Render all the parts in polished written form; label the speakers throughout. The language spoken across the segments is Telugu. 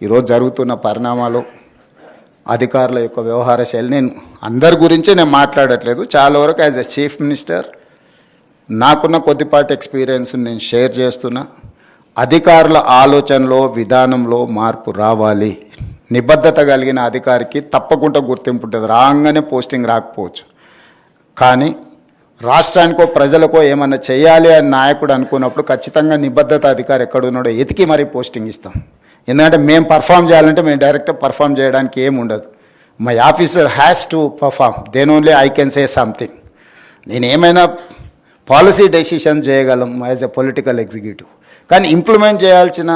Speaker 1: ఈరోజు జరుగుతున్న పరిణామాలు, అధికారుల యొక్క వ్యవహార శైలి, నేను అందరి గురించి నేను మాట్లాడట్లేదు. చాలా వరకు యాజ్ ఎ చీఫ్ మినిస్టర్ నాకున్న కొద్దిపాటి ఎక్స్పీరియన్స్ నేను షేర్ చేస్తున్నా. అధికారుల ఆలోచనలో, విధానంలో మార్పు రావాలి. నిబద్ధత కలిగిన అధికారికి తప్పకుండా గుర్తింపు ఉంటుంది. రాగానే పోస్టింగ్ రాకపోవచ్చు, కానీ రాష్ట్రానికో ప్రజలకో ఏమన్నా చేయాలి అని నాయకుడు అనుకున్నప్పుడు ఖచ్చితంగా నిబద్ధత అధికారి ఎక్కడున్నాడో ఎతికి మరీ పోస్టింగ్ ఇస్తాం. ఎందుకంటే మేము పర్ఫామ్ చేయాలంటే మేము డైరెక్ట్గా పర్ఫామ్ చేయడానికి ఏమి ఉండదు. My officer has to perform, then only I can say something. నేను ఏమైనా పాలసీ డెసిషన్ చేయగలం యాజ్ ఎ పొలిటికల్ ఎగ్జిక్యూటివ్, కానీ ఇంప్లిమెంట్ చేయాల్సిన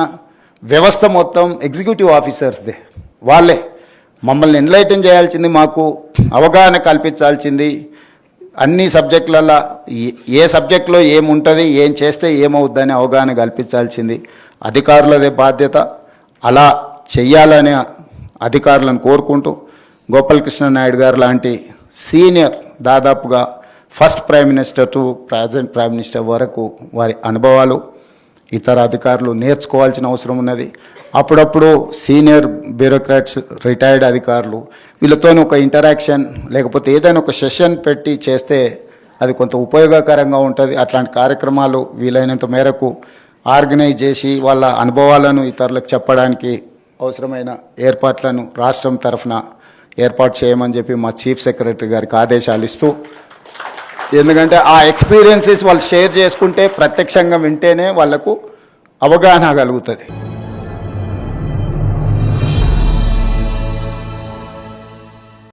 Speaker 1: వ్యవస్థ మొత్తం ఎగ్జిక్యూటివ్ ఆఫీసర్స్దే. వాళ్ళే మమ్మల్ని ఎన్లైటన్ చేయాల్సింది, మాకు అవగాహన కల్పించాల్సింది, అన్ని సబ్జెక్టులలో ఏ సబ్జెక్టులో ఏముంటుంది, ఏం చేస్తే ఏమవుద్దని అవగాహన కల్పించాల్సింది అధికారులదే బాధ్యత. అలా చెయ్యాలనే అధికారులను కోరుకుంటూ, గోపాలకృష్ణ నాయుడు గారు లాంటి సీనియర్, దాదాపుగా first prime minister to present prime minister వరకు వారి అనుభవాలు ఇతర అధికారులు నేర్చుకోవాల్సిన అవసరం ఉన్నది. అప్పుడప్పుడు సీనియర్ బ్యూరోక్రాట్స్, రిటైర్డ్ అధికారులు, వీళ్ళతో ఒక ఇంటరాక్షన్ లేకపోతే ఏదైనా ఒక సెషన్ పెట్టి చేస్తే అది కొంత ఉపయోగకరంగా ఉంటుంది. అట్లాంటి కార్యక్రమాలు వీలైనంత మేరకు ఆర్గనైజ్ చేసి వాళ్ళ అనుభవాలను ఇతరులకు చెప్పడానికి అవసరమైన ఏర్పాట్లను రాష్ట్రం తరఫున ఏర్పాటు చేయమని చెప్పి మా చీఫ్ సెక్రటరీ గారికి ఆదేశాలు ఇస్తూ, ఎందుకంటే ఆ ఎక్స్పీరియన్సెస్ వాళ్ళు షేర్ చేసుకుంటే, ప్రత్యక్షంగా వింటేనే వాళ్లకు అవగాహన కలుగుతుంది.